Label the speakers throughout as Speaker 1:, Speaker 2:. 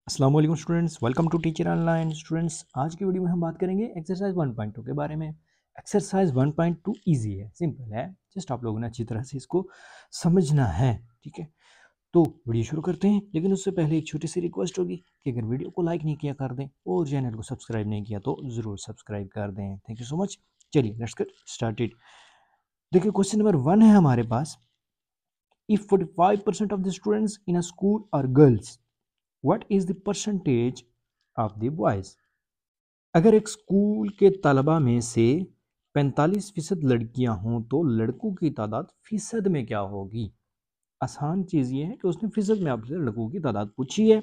Speaker 1: अस्सलाम वालेकुम students, welcome to teacher online. Students, आज की वीडियो में हम बात करेंगे एक्सरसाइज 1.2 के बारे में। एक्सरसाइज 1.2 इजी है, सिंपल है, जस्ट आप लोगों ने अच्छी तरह से इसको समझना है। ठीक है, तो वीडियो शुरू करते हैं, लेकिन उससे पहले एक छोटी सी रिक्वेस्ट होगी कि अगर वीडियो को लाइक नहीं किया कर दें और चैनल को सब्सक्राइब नहीं किया तो ज़रूर सब्सक्राइब कर दें। Thank you so much. चलिए लेट्स गेट स्टार्टेड। देखिए, क्वेश्चन नंबर 1 है हमारे पास। If 45% of the students in a school are girls, what is the percentage of the boys. अगर एक स्कूल के तलबा में से 45% लड़कियां हों तो लड़कों की तादाद फीसद में क्या होगी। आसान चीज ये है कि उसने फीसद में आपसे लड़कों की तादाद पूछी है।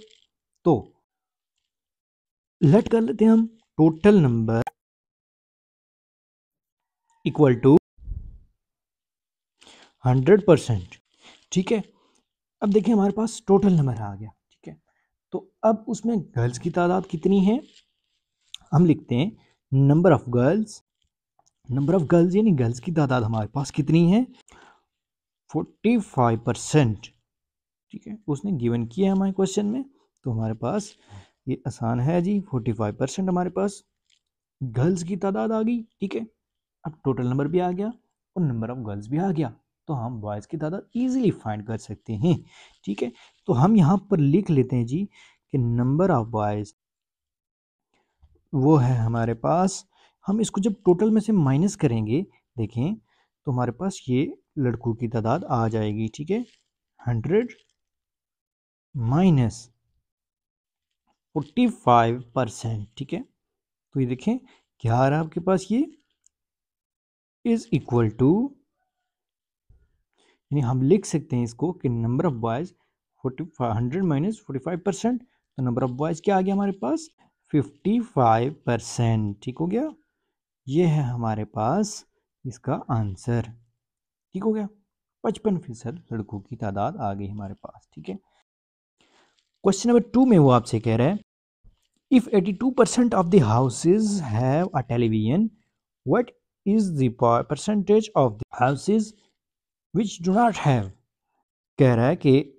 Speaker 1: तो लेट कर लेते हैं हम टोटल नंबर इक्वल टू 100%। ठीक है, अब देखिए हमारे पास टोटल नंबर आ गया। ठीक है, तो अब उसमें गर्ल्स की तादाद कितनी है, हम लिखते हैं number of girls. Number of girls यानी गर्ल्स की तादाद हमारे पास कितनी है, 45%। ठीक है, उसने गिवन किया है हमारे क्वेश्चन में, तो हमारे पास ये आसान है जी, 45% हमारे पास गर्ल्स की तादाद आ गई। ठीक है, अब टोटल नंबर भी आ गया और नंबर ऑफ गर्ल्स भी आ गया, तो हम बॉयज़ की तादाद इजीली फाइंड कर सकते हैं। ठीक है, तो हम यहाँ पर लिख लेते हैं जी कि नंबर ऑफ बॉयज़ वो है हमारे पास, हम इसको जब टोटल में से माइनस करेंगे, देखें तो हमारे पास ये लड़कों की तादाद आ जाएगी। ठीक है, 100 माइनस 45%। ठीक है, तो ये देखें क्या आ रहा है आपके पास, ये इज इक्वल टू, यानी हम लिख सकते हैं इसको कि नंबर ऑफ बॉयज 100 माइनस 45%, तो नंबर ऑफ बॉयज क्या आ गया हमारे पास, 55%। ठीक हो गया, ये है हमारे पास इसका आंसर। ठीक हो गया, 55% लड़कों की तादाद आ गई हमारे पास। ठीक है, क्वेश्चन नंबर 2 में वो आपसे कह रहा है, if 82% of the houses have a television, what is the percentage of the houses which do not have. कह रहा है कि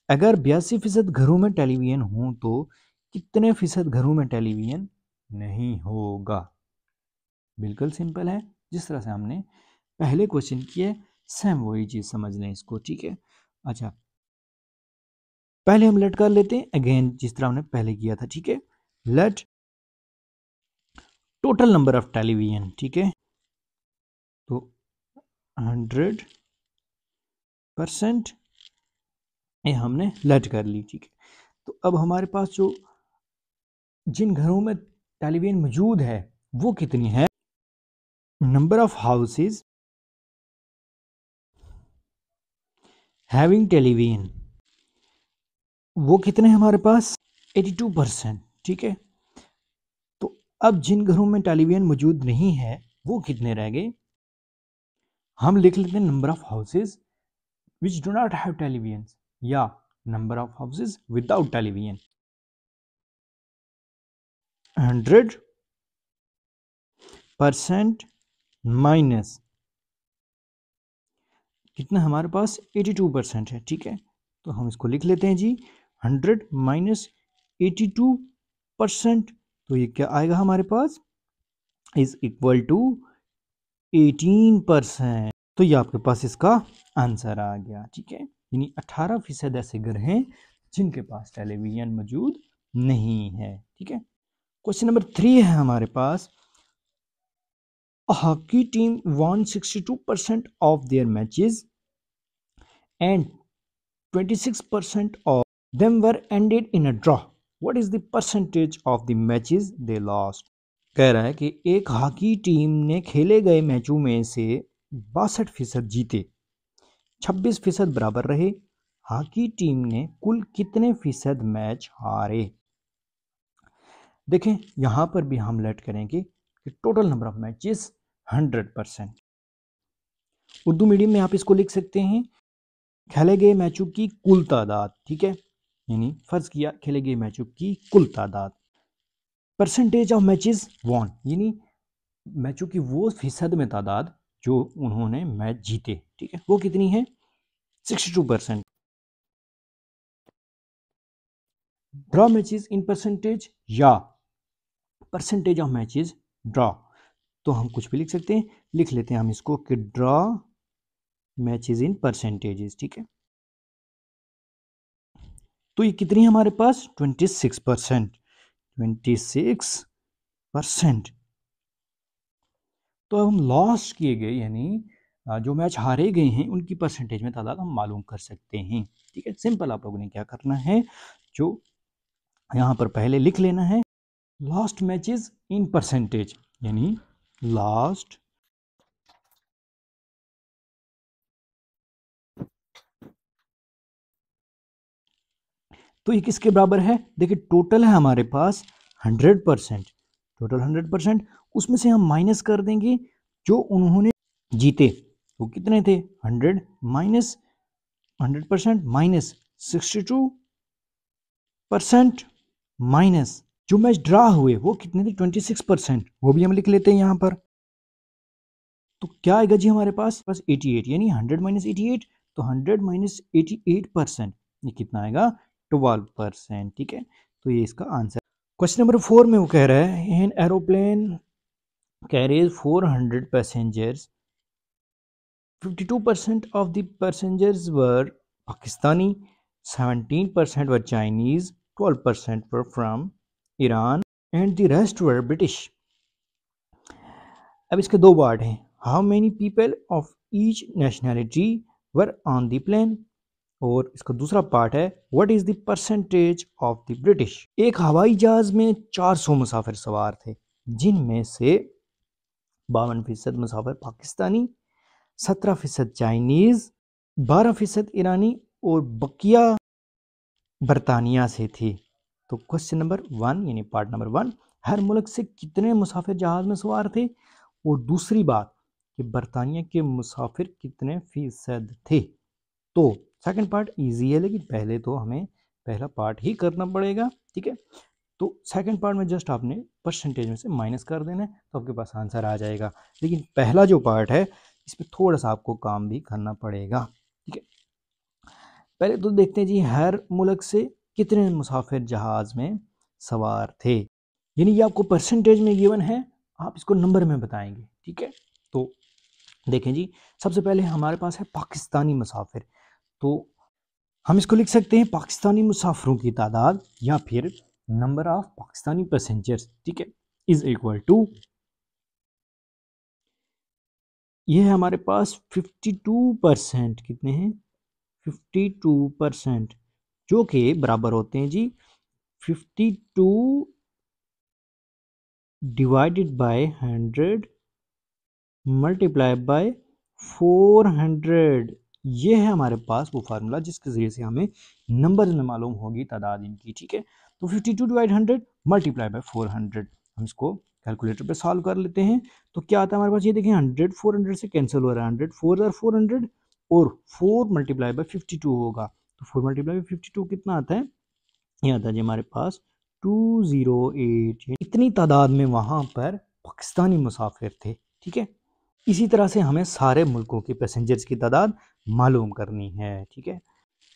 Speaker 1: अगर 82% घरों में टेलीविजन हो तो कितने फीसद घरों में टेलीविजन नहीं होगा। बिल्कुल सिंपल है, जिस तरह से हमने पहले क्वेश्चन किए सेम वही चीज समझ लें इसको। ठीक है, अच्छा पहले हम लेट कर लेते हैं अगेन जिस तरह हमने पहले किया था। ठीक है, let total number of television. ठीक है, तो 100% ये हमने लेट कर ली। ठीक है, तो अब हमारे पास जो जिन घरों में टेलीविजन मौजूद है वो कितनी है, number of houses having television वो कितने हैं हमारे पास, 82%। ठीक है, तो अब जिन घरों में टेलीविजन मौजूद नहीं है वो कितने रह गए, हम लिख लेते हैं number of houses which do not have television या number of houses without television. 100% minus कितना हमारे पास, 82% है। ठीक है, तो हम इसको लिख लेते हैं जी, 100 माइनस 82%, तो ये क्या आएगा हमारे पास, इज इक्वल टू 18%। तो ये आपके पास इसका आंसर आ गया। ठीक है, यानी 18% ऐसे घर हैं जिनके पास टेलीविजन मौजूद नहीं है। ठीक है, क्वेश्चन नंबर 3 है हमारे पास, a hockey team won 62% of their matches and 26% of them were ended in a draw. What is the percentage of the matches they lost? कह रहा है कि एक हॉकी टीम ने खेले गए मैचों में से 62% जीते, 26% बराबर रहे। हॉकी टीम ने कुल कितने फीसद मैच हारे। देखें यहां पर भी हम लेट करेंगे कि total number of matches 100%। Urdu medium में आप इसको लिख सकते हैं खेले गए मैचों की कुल तादाद। ठीक है, यानी फर्ज किया खेले गए मैचों की कुल तादाद, परसेंटेज ऑफ मैचेस वॉन यानी मैचों की वो फीसद में तादाद जो उन्होंने मैच जीते। ठीक है, वो कितनी है, 62%। ड्रॉ मैचेस इन परसेंटेज या परसेंटेज ऑफ मैचेस ड्रॉ। तो हम कुछ भी लिख सकते हैं, लिख लेते हैं हम इसको कि ड्रॉ मैचेस इन परसेंटेजेस। ठीक है, तो ये कितनी है हमारे पास 26%। 26%। तो अब हम लॉस किए गए यानी जो मैच हारे गए हैं उनकी परसेंटेज में तादाद हम मालूम कर सकते हैं। ठीक है, सिंपल आप लोगों ने क्या करना है, जो यहाँ पर पहले लिख लेना है लास्ट मैचेस इन परसेंटेज, यानी लास्ट तो ये किसके बराबर है, देखिए टोटल है हमारे पास 100%, टोटल 100%, उसमें से हम माइनस कर देंगे जो उन्होंने जीते, वो कितने थे 100 माइनस 100% माइनस 62% माइनस जो मैच ड्रा हुए वो कितने थे 26%, वो भी हम लिख लेते हैं यहाँ पर। तो क्या आएगा जी हमारे पास 88, यानी 100 माइनस 88, तो 100 माइनस 88%, ये कितना आएगा 12%। ठीक है, तो ये इसका आंसर। क्वेश्चन नंबर 4 में वो कह रहा है an aeroplane carries 400 passengers, 52% of the passengers were Pakistani, 17% were Chinese, 12% were from Iran and the rest were British। अब इसके दो पार्ट हैं, how many people of each nationality were on the plane, और इसका दूसरा पार्ट है what is the percentage of the British. एक हवाई जहाज में 400 मुसाफिर सवार थे, जिनमें से 52% मुसाफिर पाकिस्तानी, 17% चाइनीज, 12% ईरानी और बकिया बरतानिया से थी। तो क्वेश्चन नंबर 1 यानी पार्ट नंबर 1, हर मुल्क से कितने मुसाफिर जहाज में सवार थे, और दूसरी बात कि बरतानिया के मुसाफिर कितने फीसद थे। तो सेकंड पार्ट इजी है, लेकिन पहले तो हमें पहला पार्ट ही करना पड़ेगा। ठीक है, तो सेकंड पार्ट में जस्ट आपने परसेंटेज में से माइनस कर देना है तो आपके पास आंसर आ जाएगा, लेकिन पहला जो पार्ट है इसमें थोड़ा सा आपको काम भी करना पड़ेगा। ठीक है, पहले तो देखते हैं जी हर मुल्क से कितने मुसाफिर जहाज में सवार थे, यानी ये आपको परसेंटेज में गिवन है, आप इसको नंबर में बताएंगे। ठीक है, तो देखें जी सबसे पहले हमारे पास है पाकिस्तानी मुसाफिर, तो हम इसको लिख सकते हैं पाकिस्तानी मुसाफिरों की तादाद या फिर नंबर ऑफ पाकिस्तानी पैसेंजर्स। ठीक है, इज इक्वल टू, ये है हमारे पास 52%, कितने हैं 52%, जो कि बराबर होते हैं जी 52 डिवाइडेड बाय 100 मल्टीप्लाई बाय 400। ये है हमारे पास वो फार्मूला जिसके जरिए से हमें नंबर्स में मालूम होगी तादाद इनकी। ठीक है, तो 52 डिवाइड 100 मल्टीप्लाई बाय 400, हम इसको कैलकुलेटर पे सॉल्व कर लेते हैं। तो क्या आता है हमारे पास, ये देखें 100 400 से कैंसिल हो रहा है, 100 4 400 और 4 मल्टीप्लाई बाय 52 होगा, तो 4 मल्टीप्लाई बाय 52 कितना आता है, ये आता है जी हमारे पास 208। इतनी तादाद में वहाँ पर पाकिस्तानी मुसाफिर थे। ठीक है, इसी तरह से हमें सारे मुल्कों के पैसेंजर्स की तादाद मालूम करनी है। ठीक है,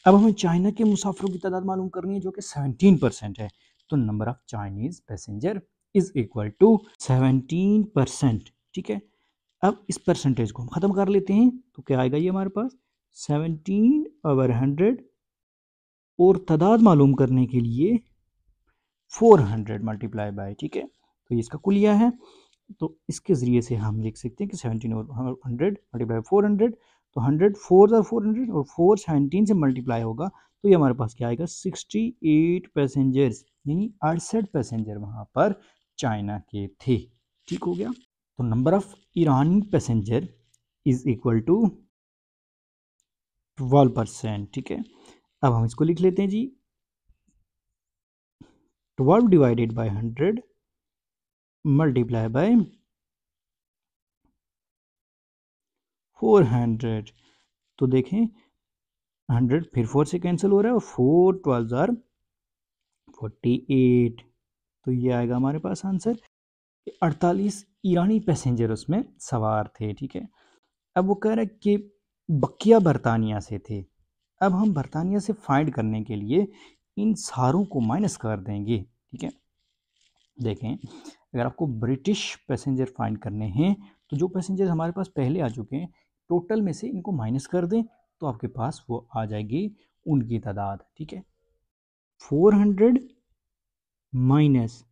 Speaker 1: अब हमें चाइना के मुसाफिरों की तादाद मालूम करनी है जो कि 17% है, तो number of Chinese passenger is equal to 17%। ठीक है, अब इस परसेंटेज को हम ख़त्म कर लेते हैं, तो क्या आएगा ये हमारे पास 17/100, और तादाद मालूम करने के लिए 400 मल्टीप्लाई बाय, ठीक है, तो ये इसका कुलिया है, तो इसके ज़रिए से हम लिख सकते हैं कि 17 और 100 मल्टीप्लाई 400, तो 100 4 और 400 और 4 17 से मल्टीप्लाई होगा, तो ये हमारे पास क्या आएगा 68 पैसेंजर्स, यानी 68 पैसेंजर वहाँ पर चाइना के थे। ठीक हो गया, तो नंबर ऑफ ईरानी पैसेंजर इज इक्वल टू 12%। ठीक है, अब हम इसको लिख लेते हैं जी 12 डिवाइडेड बाय 100 मल्टीप्लाई बाय 400, तो देखें 100 फिर 4 से कैंसिल हो रहा है और 4 12 आर 48, तो ये आएगा हमारे पास आंसर। 48 ईरानी पैसेंजर उसमें सवार थे। ठीक है, अब वो कह रहा है कि बकिया बरतानिया से थे। अब हम बरतानिया से फाइंड करने के लिए इन सारों को माइनस कर देंगे, ठीक है। देखें, अगर आपको ब्रिटिश पैसेंजर फाइंड करने हैं तो जो पैसेंजर हमारे पास पहले आ चुके हैं टोटल में से इनको माइनस कर दें तो आपके पास वो आ जाएगी उनकी तादाद, ठीक है। 400 माइनस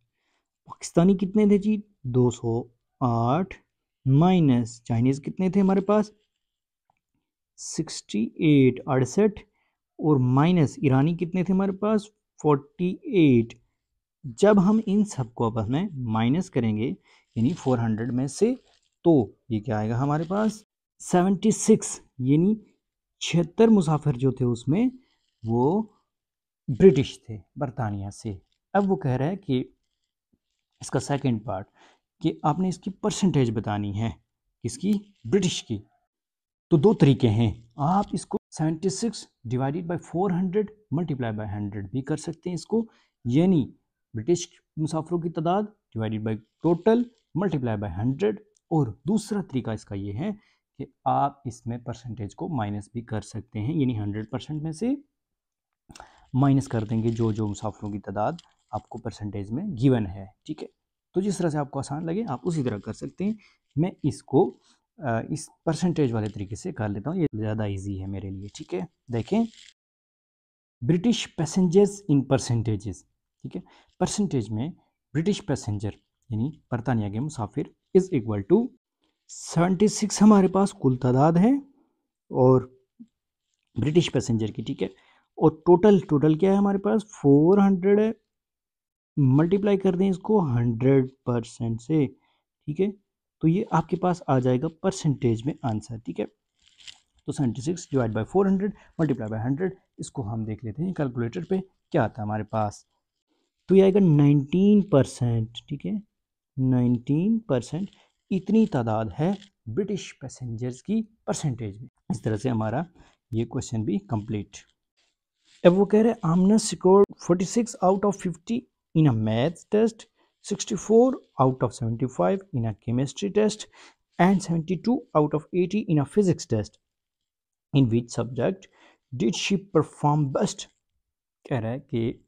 Speaker 1: पाकिस्तानी कितने थे जी, 208 माइनस चाइनीज कितने थे हमारे पास 68 68 और माइनस ईरानी कितने थे हमारे पास 48। जब हम इन सबको आपस में माइनस करेंगे यानी 400 में से तो ये क्या आएगा हमारे पास 76, यानी 76 मुसाफिर जो थे उसमें वो ब्रिटिश थे, बरतानिया से। अब वो कह रहा है कि इसका सेकंड पार्ट कि आपने इसकी परसेंटेज बतानी है, किसकी, ब्रिटिश की। तो दो तरीके हैं, आप इसको 76 डिवाइडेड बाय 400 मल्टीप्लाई बाय 100 भी कर सकते हैं इसको, यानी ब्रिटिश मुसाफिरों की तादाद divided by total multiply by 100। और दूसरा तरीका इसका ये है कि आप इसमें परसेंटेज को माइनस भी कर सकते हैं, यानी 100% में से माइनस कर देंगे जो जो मुसाफिरों की तादाद आपको परसेंटेज में गिवन है, ठीक है। तो जिस तरह से आपको आसान लगे आप उसी तरह कर सकते हैं। मैं इसको इस परसेंटेज वाले तरीके से कर लेता हूँ, ये ज़्यादा इजी है मेरे लिए, ठीक है। देखें, ब्रिटिश पैसेंजर्स इन परसेंटेजेस, ठीक है। परसेंटेज में ब्रिटिश पैसेंजर यानी बरतानिया के मुसाफिर इज इक्वल टू 76 हमारे पास कुल तादाद है और ब्रिटिश पैसेंजर की, ठीक है। और टोटल क्या है हमारे पास 400 है, मल्टीप्लाई कर दें इसको 100% से, ठीक है। तो ये आपके पास आ जाएगा परसेंटेज में आंसर, ठीक है। तो 76 डिवाइड बाई 400 मल्टीप्लाई बाई 100, इसको हम देख लेते हैं कैलकुलेटर पे क्या आता है हमारे पास। तो ये आएगा 19%, ठीक है। 19% इतनी तादाद है ब्रिटिश पैसेंजर्स की परसेंटेज में। इस तरह से हमारा ये क्वेश्चन भी कंप्लीट। अब वो कह रहे हैं Amna score 46 out of 50 in a maths test, 64 out of 75 in a chemistry test, and 72 out of 80 in a physics test. In which subject did she perform best? कह रहा है कि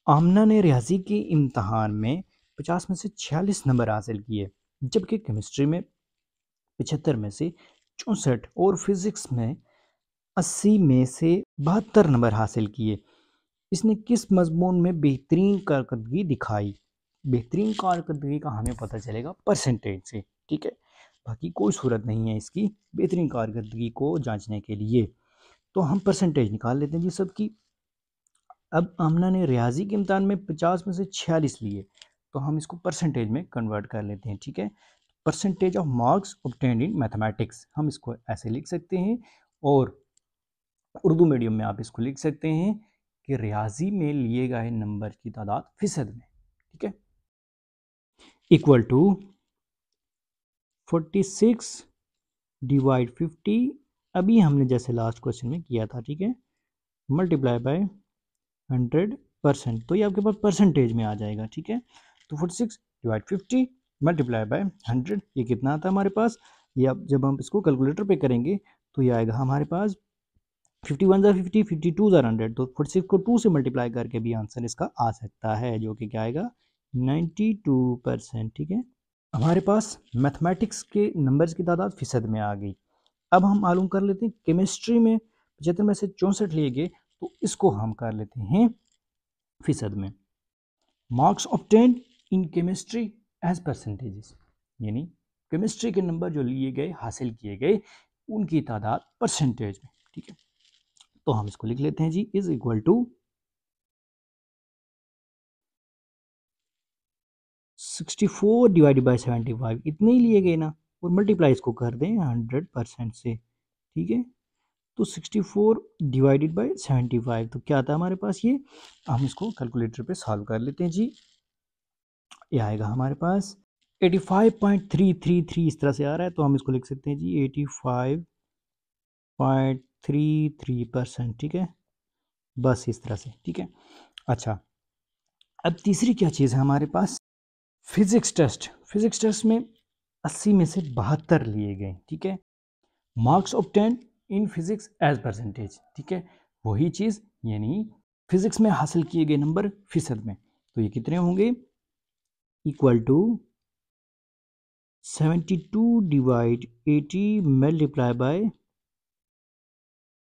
Speaker 1: आमना ने रियाजी के इम्तहान में 50 में से 46 नंबर हासिल किए, जबकि केमिस्ट्री में 75 में से 64 और फिजिक्स में 80 में से 72 नंबर हासिल किए। इसने किस मजमून में बेहतरीन कारकर्दगी दिखाई? बेहतरीन कारकर्दगी का हमें पता चलेगा परसेंटेज से, ठीक है। बाकी कोई सूरत नहीं है इसकी बेहतरीन कारकर्दगी को जांचने के लिए, तो हम परसेंटेज निकाल लेते हैं जी सबकी। अब आमना ने रियाजी के इम्तहान में 50 में से 46 लिए, तो हम इसको परसेंटेज में कन्वर्ट कर लेते हैं, ठीक है। Percentage of marks obtained in mathematics हम इसको ऐसे लिख सकते हैं, और उर्दू मीडियम में आप इसको लिख सकते हैं कि रियाजी में लिए गए नंबर की तादाद फीसद में, ठीक है, इक्वल टू 46 डिवाइड 50, अभी हमने जैसे लास्ट क्वेश्चन में किया था, ठीक है, मल्टीप्लाई बाय 100%, तो ये आपके पास परसेंटेज में आ जाएगा, ठीक है। तो 46 डिवाइड 50 मल्टीप्लाई बाय 100, ये कितना आता है हमारे पास, ये अब जब हम इसको कैलकुलेटर पे करेंगे तो ये आएगा हमारे पास 51 ज़ा 50, 52 ज़ा 100, तो 46 को 2 से मल्टीप्लाई करके भी आंसर इसका आ सकता है, जो कि क्या आएगा 92%, ठीक है। हमारे पास मैथमेटिक्स के नंबर्स की तादाद फीसद में आ गई। अब हम मालूम कर लेते हैं केमिस्ट्री में 75 में से 64 लिए गए, तो इसको हम कर लेते हैं फीसद में। Marks obtained in chemistry as percentages, यानी केमिस्ट्री के नंबर जो लिए गए हासिल किए गए उनकी तादाद परसेंटेज में, ठीक है। तो हम इसको लिख लेते हैं G is equal to 64 divided by 75, इतने ही लिए गए ना, और मल्टीप्लाई इसको कर दें 100% से, ठीक है। तो 64 डिवाइडेड बाई 75, तो क्या आता है हमारे पास, ये हम इसको कैलकुलेटर पे सॉल्व कर लेते हैं जी। ये आएगा हमारे पास 85.333, इस तरह से आ रहा है, तो हम इसको लिख सकते हैं जी 85.33%, ठीक है, बस इस तरह से, ठीक है। अच्छा, अब तीसरी क्या चीज़ है हमारे पास, फिजिक्स टेस्ट। फिजिक्स टेस्ट में 80 में से 72 लिए गए, ठीक है। Marks obtain in physics as percentage, ठीक है, वही चीज़, यानी फिजिक्स में हासिल किए गए नंबर फीसद में, तो ये कितने होंगे, equal to 72 divide 80 multiply by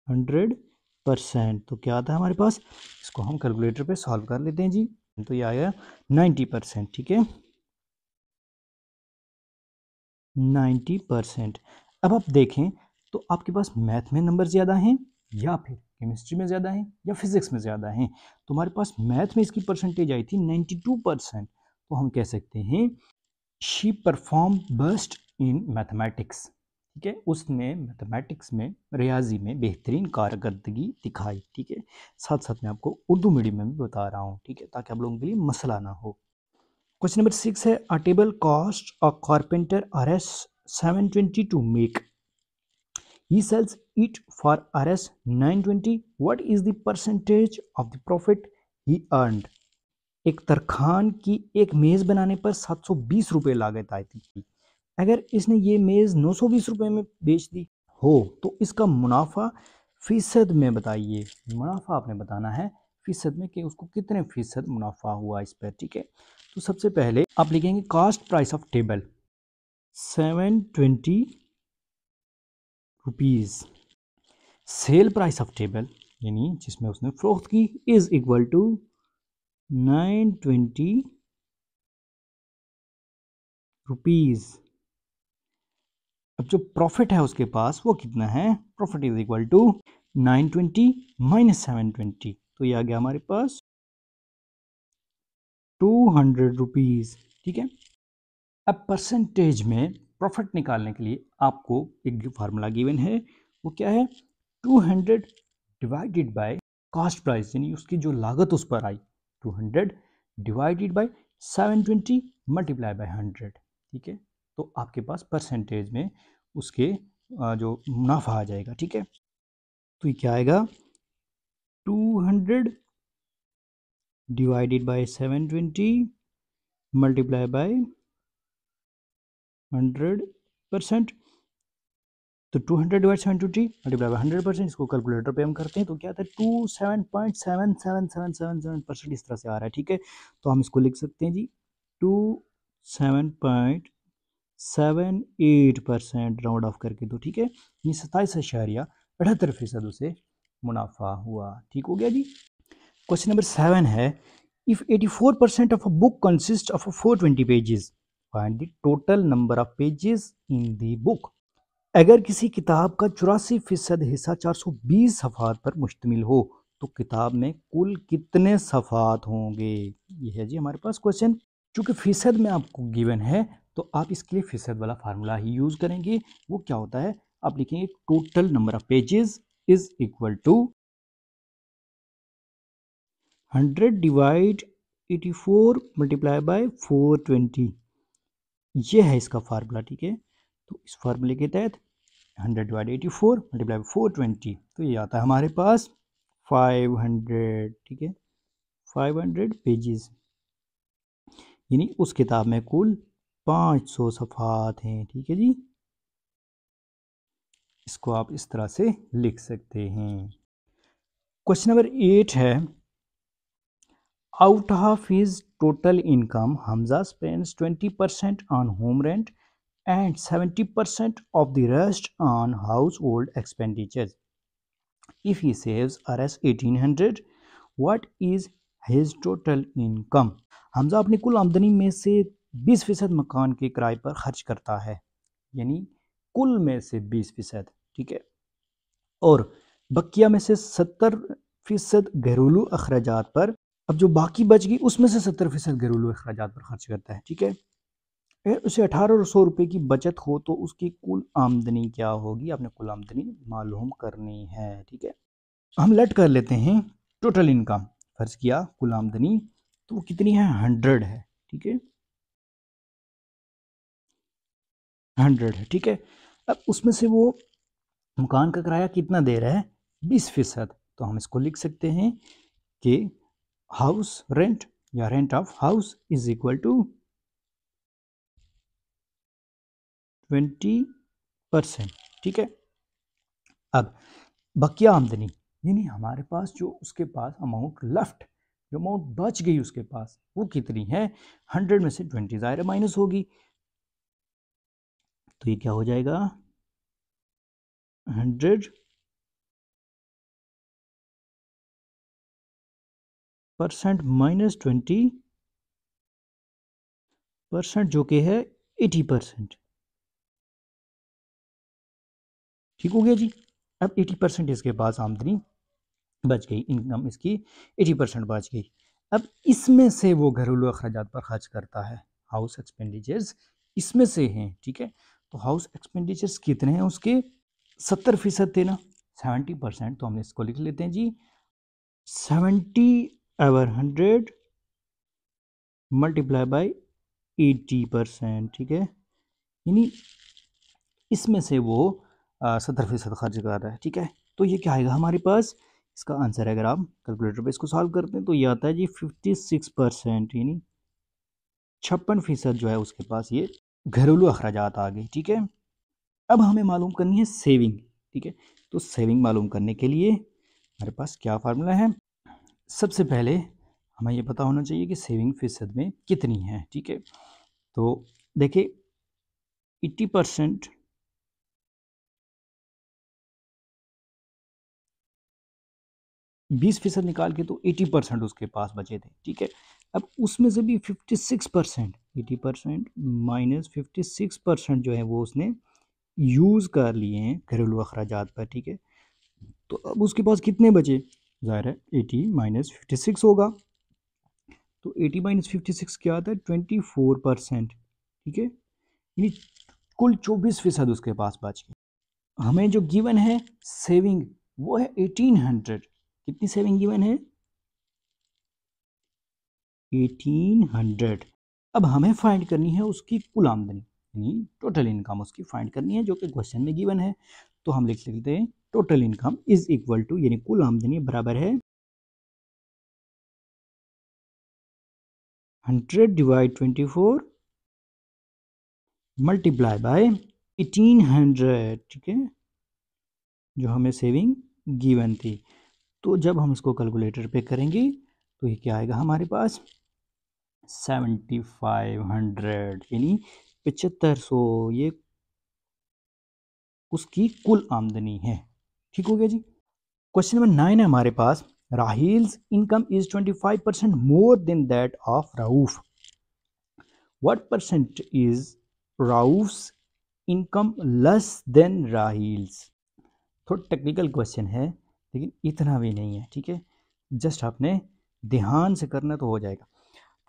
Speaker 1: 100%। तो क्या आता है हमारे पास, इसको हम कैलकुलेटर पे सॉल्व कर लेते हैं जी। तो ये आया 90%, ठीक है, 90%। अब आप देखें तो आपके पास मैथ में नंबर ज़्यादा हैं या फिर केमिस्ट्री में ज़्यादा हैं या फिजिक्स में ज़्यादा हैं। तो हमारे पास मैथ में इसकी परसेंटेज आई थी 92%। तो हम कह सकते हैं she perform best in mathematics, ठीक है, उसने मैथमेटिक्स में, रियाजी में बेहतरीन कारकर्दगी दिखाई, ठीक है। साथ साथ मैं आपको उर्दू मीडियम में भी बता रहा हूँ, ठीक है, ताकि आप लोगों के लिए मसला ना हो। क्वेश्चन नंबर 6 है, a table cost a carpenter RS 720 to make, he sells it for RS 920, what is the percentage of the profit he earned? एक तरखान की एक मेज़ बनाने पर 720 रुपये लागत आई थी। अगर इसने ये मेज़ 920 रुपये में बेच दी हो तो इसका मुनाफा फीसद में बताइए। मुनाफा आपने बताना है फीसद में कि उसको कितने फीसद मुनाफा हुआ इस पर, ठीक है। तो सबसे पहले आप लिखेंगे cost price of table 720 rupees, sale price of table यानी जिसमें उसने फरोख्त की इज इक्वल टू 920 रुपीज़। अब जो प्रॉफिट है उसके पास वो कितना है, profit is equal to 920 minus 720, तो ये आ गया हमारे पास 200 रुपीज़, ठीक है। अब परसेंटेज में प्रॉफिट निकालने के लिए आपको एक फार्मूला गिवन है, वो क्या है, 200 डिवाइडेड बाय कॉस्ट प्राइस यानी उसकी जो लागत उस पर आई, 200 डिवाइडेड बाय 720 मल्टीप्लाई बाय 100, ठीक है। तो आपके पास परसेंटेज में उसके जो मुनाफा आ जाएगा, ठीक है। तो ये क्या आएगा, 200 डिवाइडेड बाय 720 मल्टीप्लाई बाय 100%, तो 200 डिवाइड 720 मल्टीप्लाई बाय 100%, इसको कैलकुलेटर पे हम करते हैं तो क्या आता है 27.77777% इस तरह से आ रहा है, ठीक है। तो हम इसको लिख सकते हैं जी 27.78% राउंड ऑफ करके, तो ठीक है, ये 27.78% उसे मुनाफा हुआ, ठीक हो गया जी। क्वेश्चन नंबर 7 है, if 84% of a book consist of 420 pages, find the total number of pages in the book. अगर किसी किताब का 84% हिस्सा 420 सफ़ात पर मुश्तमिल हो तो किताब में कुल कितने सफ़ात होंगे, ये है जी हमारे पास क्वेश्चन। चूँकि फ़ीसद में आपको गिवन है तो आप इसके लिए फ़ीसद वाला फार्मूला ही यूज़ करेंगे। वो क्या होता है, आप लिखेंगे total number of pages is equal to 100 divide 84 multiply by 420, ये है इसका फार्मूला, ठीक है। तो इस फार्मूले के तहत 100 डिवाइड 84 मल्टीप्लाई 420, तो ये आता है हमारे पास 500, ठीक है, 500 पेजेस, यानी उस किताब में कुल 500 सफ़ात हैं, ठीक है जी। इसको आप इस तरह से लिख सकते हैं। क्वेश्चन नंबर 8 है, out of his total income Hamza spends 20% on home rent and 70% of the rest on household expenditures. If he saves Rs 1800, what is his total income? Hamza अपनी कुल आमदनी में से 20% मकान के किराए पर खर्च करता है, यानी कुल में से 20%, ठीक है, और बकिया में से 70% घरेलू अखराजात पर। अब जो बाकी बच गई उसमें से 70% घरेलू अखराजात पर खर्च करता है, ठीक है। अगर उसे 1800 रुपये की बचत हो तो उसकी कुल आमदनी क्या होगी, आपने कुल आमदनी मालूम करनी है, ठीक है। हम लेट कर लेते हैं टोटल इनकम, फर्ज किया कुल आमदनी तो वो कितनी है, 100 है, ठीक है, 100 है, ठीक है। अब उसमें से वो मकान का किराया कितना दे रहा है, 20%, तो हम इसको लिख सकते हैं कि हाउस रेंट या rent of house is equal to 20%, ठीक है। अब बकिया आमदनी यानी हमारे पास जो उसके पास अमाउंट लेफ्ट, जो अमाउंट बच गई उसके पास, वो कितनी है? 100 में से 20 ज़ाहिर है माइनस होगी, तो ये क्या हो जाएगा? 100% माइनस 20%, जो कि है 80%। ठीक हो गया जी। अब 80% इसके पास आमदनी बच गई, इनकम इसकी 80% बच गई। अब इसमें से वो घरेलू अखराजात पर खर्च करता है, हाउस एक्सपेंडिचर्स इसमें से हैं, ठीक है। तो हाउस एक्सपेंडिचर्स कितने हैं उसके? 70% थे ना, 70%, तो हम इसको लिख लेते हैं जी 70/100 मल्टीप्लाई बाई 80%, ठीक है। यानी इसमें से वो 70% खर्च कर रहा है, ठीक है। तो ये क्या आएगा हमारे पास? इसका आंसर अगर आप कैलकुलेटर पे इसको सॉल्व करते हैं तो ये आता है जी 56%, यानी 56% जो है उसके पास ये घरेलू अखराजात आ गए, ठीक है। अब हमें मालूम करनी है सेविंग, ठीक है। तो सेविंग मालूम करने के लिए हमारे पास क्या फार्मूला है? सबसे पहले हमें ये पता होना चाहिए कि सेविंग फीसद में कितनी है, ठीक है। तो देखिए 80%, 20% निकाल के तो 80% उसके पास बचे थे, ठीक है। अब उसमें से भी 56%, 80% माइनस 56% जो है वो उसने यूज़ कर लिए हैं घरेलू अखराजात पर, ठीक है। तो अब उसके पास कितने बचे? ज़ाहिर है 80 माइनस 56 होगा, तो 80 माइनस 56 क्या आता है? 24%, ठीक है। यानी कुल 24% उसके पास बच गए। हमें जो गिवन है सेविंग वो है 1800। कितनी सेविंग गिवन है? 1800। अब हमें फाइंड करनी है उसकी कुल आमदनी, यानी टोटल इनकम उसकी फाइंड करनी है, जो कि क्वेश्चन में गिवन है। तो हम लिख लेते हैं total income is equal to, यानी कुल आमदनी बराबर है 100 डिवाइड 24 मल्टीप्लाई बाय 1800, ठीक है, जो हमें सेविंग गिवन थी। तो जब हम इसको कैलकुलेटर पे करेंगे तो ये क्या आएगा हमारे पास? 7500, यानी 7500, ये उसकी कुल आमदनी है। ठीक हो गया जी। क्वेश्चन नंबर 9 है हमारे पास, Raheel's income is 25% more than that of Rauf. What percent is Rauf's income less than Raheel's? थोड़ा टेक्निकल क्वेश्चन है, लेकिन इतना भी नहीं है, ठीक है। जस्ट आपने ध्यान से करना तो हो जाएगा।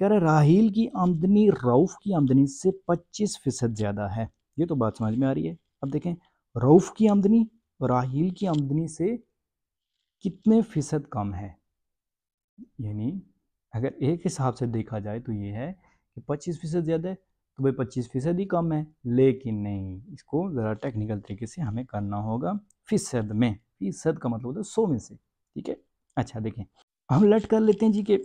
Speaker 1: कह रहा राहील की आमदनी रऊफ की आमदनी से 25% ज़्यादा है। ये तो बात समझ में आ रही है। अब देखें रऊफ की आमदनी राहील की आमदनी से कितने फीसद कम है, यानी अगर एक हिसाब से देखा जाए तो ये है कि 25% ज़्यादा है, तो भाई 25% ही कम है। लेकिन नहीं, इसको ज़रा टेक्निकल तरीके से हमें करना होगा फीसद में। फीसद का मतलब होता है 100 में से, ठीक है। अच्छा देखें, हम लेट कर लेते हैं जी कि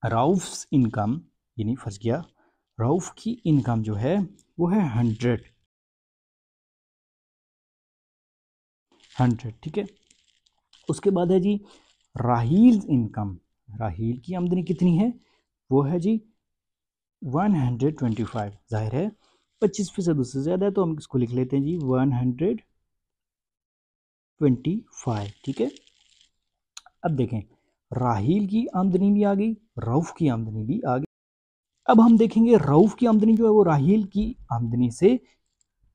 Speaker 1: राउफ्स इनकम, यानी फंस गया, राउफ की इनकम जो है वो है 100, ठीक है। उसके बाद है जी राहील इनकम, राहील की आमदनी कितनी है? वो है जी 125। जाहिर है 25% उससे ज़्यादा है, तो हम इसको लिख लेते हैं जी 125, ठीक है। अब देखें राहील की आमदनी भी आ गई, रऊफ की आमदनी भी आ गई। अब हम देखेंगे रऊफ की आमदनी जो है वो राहील की आमदनी से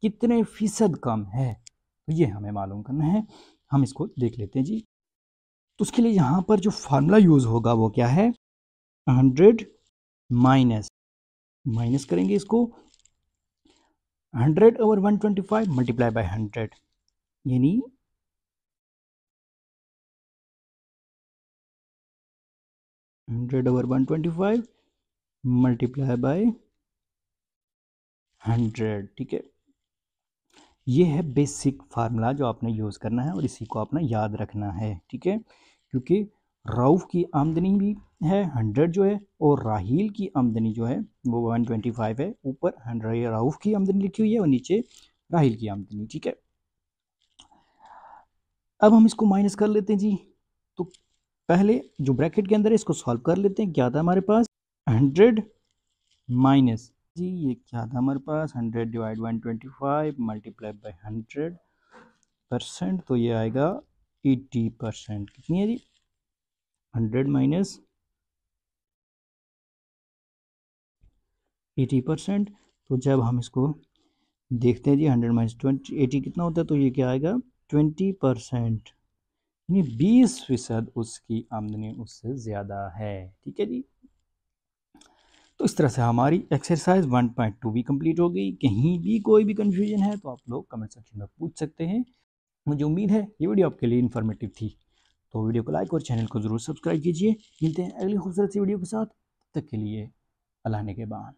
Speaker 1: कितने फीसद कम है, तो ये हमें मालूम करना है। हम इसको देख लेते हैं जी। तो उसके लिए यहाँ पर जो फार्मूला यूज़ होगा वो क्या है? 100 माइनस, माइनस करेंगे इसको 100/125 मल्टीप्लाई बाय 100, यानी 100/125 मल्टीप्लाई बाय 100, ठीक है। ये है बेसिक फार्मूला जो आपने यूज़ करना है और इसी को आपने याद रखना है, ठीक है। क्योंकि रऊफ की आमदनी भी है 100 जो है, और राहील की आमदनी जो है वो 125 है। ऊपर 100 रऊफ की आमदनी लिखी हुई है और नीचे राहील की आमदनी, ठीक है। अब हम इसको माइनस कर लेते हैं जी। तो पहले जो ब्रैकेट के अंदर है इसको सॉल्व कर लेते हैं। क्या था हमारे पास 100 माइनस जी, ये क्या था हमारे पास 100 डिवाइड 125 मल्टीप्लाई बाई 100%, तो ये आएगा 80%। कितनी है जी 100 माइनस 80%। तो जब हम इसको देखते हैं जी 100 माइनस 80 कितना होता है, तो ये क्या आएगा 20%, यानी 20% उसकी आमदनी उससे ज़्यादा है। ठीक है जी। तो इस तरह से हमारी एक्सरसाइज 1.2 भी कंप्लीट हो गई। कहीं भी कोई भी कन्फ्यूजन है तो आप लोग कमेंट सेक्शन में पूछ सकते हैं। मुझे उम्मीद है ये वीडियो आपके लिए इन्फॉर्मेटिव थी। तो वीडियो को लाइक और चैनल को ज़रूर सब्सक्राइब कीजिए। मिलते हैं अगली खूबसूरत सी वीडियो के साथ। तब तक के लिए अल्लाह ने के बाद।